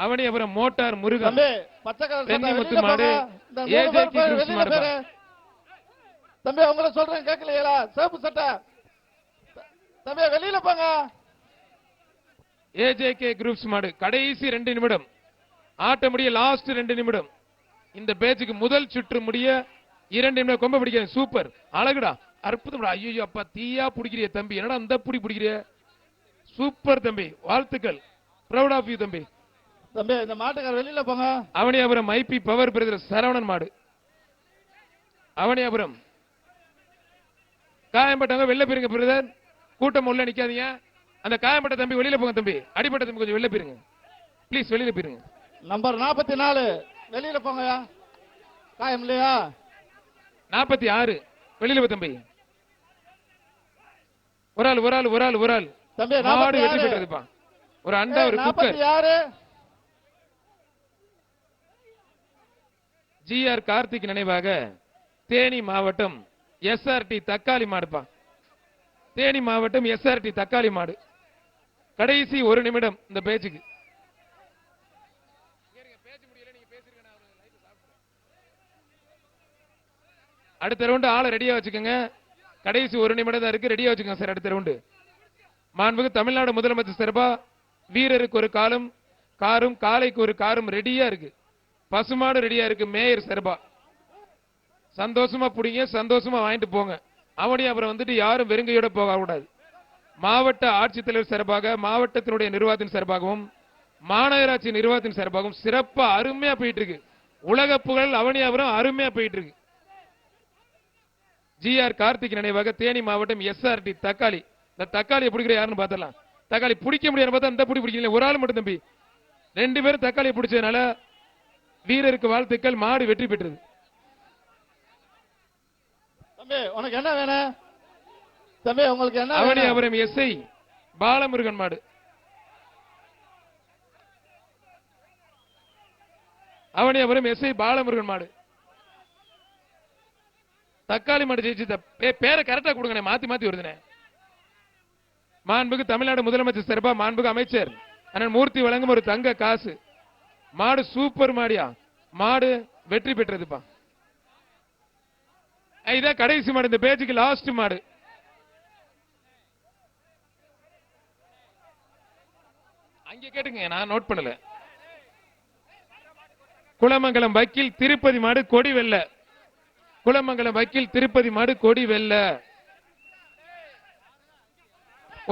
Avaniyapuram motor Murugan தென்னிமுத்து மாடு AJK groups மாடு. தம்பி உங்களை சொல்றேன் கேட்கலையா? சேப்பு சட்டை தம்பி வெளியில போங்க. ஏஜேகே குரூப்ஸ் மாடு கடைசி 2 நிமிடம் ஆட்ட முடிய, லாஸ்ட் 2 நிமிடம். இந்த பேச்சுக்கு முதல் சுற்று முடிய 2 நிமிடம். கொம்ப பிடிக்கிறேன், சூப்பர், அழகுடா, அற்புதம்டா. ஐயோ அப்பா, தீயா பிடிக்கிறிய தம்பி, என்னடா அந்த புடி பிடிக்கிறிய, சூப்பர் தம்பி, வாழ்த்துக்கள், ப்ரௌட் ஆஃப் யூ தம்பி. தம்பி இந்த மாட்டுக்கார வெளியில போங்க. Avaniyapuram IP power brother Saravanan மாடு. அவனியாபுரம் காயம்பட்டவங்க வெளில போயிருங்க பிரதர், கூட்டம் உள்ள நிக்காதீங்க. அந்த காயம்பட்ட தம்பி வெளியில போங்க தம்பி, அடிப்பட்ட தம்பி கொஞ்சம் வெளில போயிருங்க ப்ளீஸ், வெளியில போயிருங்க. நம்பர் 44 வெளியில போங்க. காயம் இல்லையா? 46 வெளியில போ தம்பி. ஒரு ஆள் ஒரு ஆள் ஒரு ஆள் ஒரு ஆள் தம்பி. மாடு வெற்றி பெற்றதுப்பா. ஒரு அண்டா ஒரு குக்கர். 46 ஜிஆர் கார்த்திக் நினைவாக தேனி மாவட்டம் எஸ்ஆர்டி தக்காளி மாடுப்பா. தேனி மாவட்டம் எஸ்ஆர்டி தக்காளி மாடு. கடைசி 1 நிமிடம் இந்த பேச்சுக்கு. அடுத்த ரவுண்டு ஆளை ரெடியா வச்சுக்கோங்க. கடைசி 1 நிமிடம் தான் இருக்கு, ரெடியா வச்சுக்கோங்க சார். அடுத்த ரவுண்டு மாண்புக்கு தமிழ்நாடு முதலமைச்சர் சார்பா வீரருக்கு ஒரு காலும் காரும் காலைக்கு ஒரு காரும் ரெடியா இருக்கு. பசுமாடு ரெடியா இருக்கு மேயர் சார்பா. சந்தோஷமா புடிங்க, சந்தோஷமா வாங்கிட்டு போங்க. அவனி அப்புறம் வந்துட்டு யாரும் வெறுங்கையோட போக கூடாது. மாவட்ட ஆட்சித்தலைவர் சார்பாக, மாவட்டத்தினுடைய நிர்வாகத்தின் சார்பாகவும், மாநகராட்சி நிர்வாகத்தின் சார்பாகவும் சிறப்பா அருமையா போயிட்டு இருக்கு. உலக புகழ் அவனியாபுரம் அருமையா போயிட்டு இருக்கு. ஜிஆர் கார்த்திக் நினைவாக தேனி மாவட்டம் எஸ்ஆர்டி தக்காளி. இந்த தக்காளியை பிடிக்கிற யாருன்னு பார்த்தலாம். தக்காளி பிடிக்க முடியாது பார்த்தா இந்த புடி பிடிக்கல, ஒரு ஆள் மட்டும் தம்பி. 2 பேரும் தக்காளியை பிடிச்சதுனால வீரருக்கு வாழ்த்துக்கள், மாடு வெற்றி பெற்றது. தம்பி உனக்கு என்ன வேணும் தம்பி? உங்களுக்கு என்ன? அவனியாபுரம் எஸ்ஐ பாலமுருகன் மாடு. அவனியாபுரம் எஸ்ஐ பாலமுருகன் மாடு. தக்காளி மாடு ஜெயிச்சு. பேரை கரெக்டா கொடுங்க, மாத்தி மாத்தி வருதுனே. மாண்புக்கு தமிழ்நாடு முதலமைச்சர் சார்பா மாண்புக்கு அமைச்சர் அண்ணன் மூர்த்தி வழங்கும் ஒரு தங்க காசு. மாடு சூப்பர் மாடியா, மாடு வெற்றி பெற்றதுப்பா. இதான் கடைசி மாடு, இந்த பேஜுக்கு லாஸ்ட் மாடு. அங்க கேட்டுங்க, நான் நோட் பண்ணல. குளமங்கலம் வக்கீல் திருப்பதி மாடு கொடி வெல்ல. குளமங்கலம் வக்கீல் திருப்பதி மாடு கொடி வெல்ல.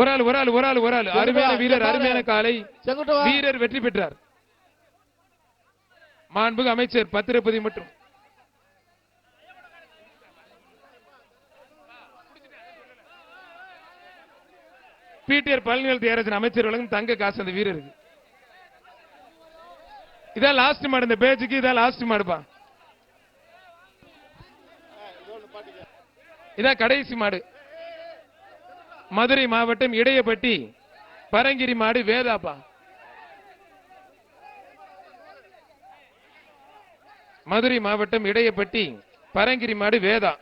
ஒரு ஆள் ஒரு ஆள் ஒரு ஆள் ஒரு ஆள். அருமையான வீரர், அருமையான காலை வீரர் வெற்றி பெற்றார். மாண்புக்கு அமைச்சர் பத்திரப்பதி மற்றும் பிடிஆர் பழனிவேல் தியாகராஜன் அமைச்சர் வழங்கும் தங்க காசு அந்த வீரருக்கு. இதான் லாஸ்ட் மாடு இந்த பேஜுக்கு, இதான் லாஸ்ட் மாடுப்பா. இதான் கடைசி மாடு. மதுரை மாவட்டம் இடையப்பட்டி பரங்கிரி மாடு வேதாப்பா. மதுரை மாவட்டம் இடையப்பட்டி பரங்கிரி மாடு வேதா.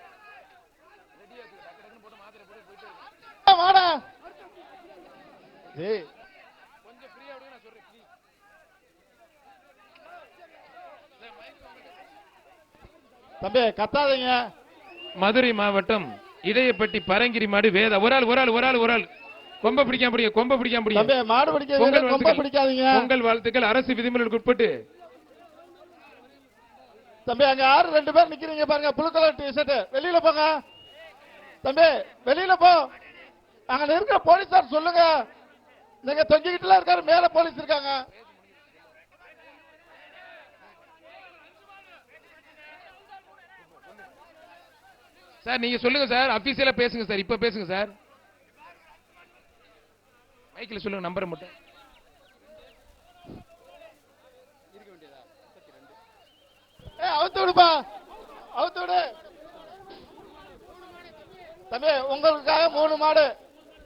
தம்பி கத்தாதீங்க. மதுரை மாவட்டம் இடையப்பட்டி பரங்கிரி மாடு வேதா. ஒரு ஆள் ஒரு ஆள் ஒரு ஆள் ஒரு ஆள். கொம்ப பிடிக்காம பிடிங்க, கொம்ப பிடிக்காம பிடிங்க. மாடு பிடிக்காதீங்க. பொங்கல் வாழ்த்துக்கள் அரசு விதிமுறைகளுக்கு உட்பட்டு. தம்பி அங்க 2 பேர் நிக்கிறீங்க பாருங்க, புளு கலர் டி-ஷர்ட். வெளியில போங்க தம்பி, வெளியில போ. அங்க இருக்கிற போலீசார் சொல்லுங்க, நீங்க தொங்கிக்கிட்டுல இருக்காரு, மேல போலீஸ் இருக்காங்க. சார் நீங்க சொல்லுங்க சார், அபிஷியலா பேசுங்க சார், இப்ப பேசுங்க சார். மைக்கில் சொல்லுங்க நம்பரை மட்டும். அவுத்து விடுப்பா, அவுத்து விடு தம்பி. உங்களுக்காக 3 மாடு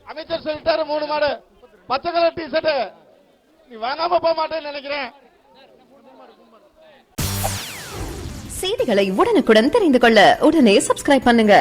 அமைச்சர் சொல்லிட்டாரு. 3 மாடு பச்சை கலர் டி-ஷர்ட். நீ வாங்காம போக மாட்டேன்னு நினைக்கிறேன். செய்திகளை உடனுக்குடன் தெரிந்து கொள்ள உடனே சப்ஸ்கிரைப் பண்ணுங்க.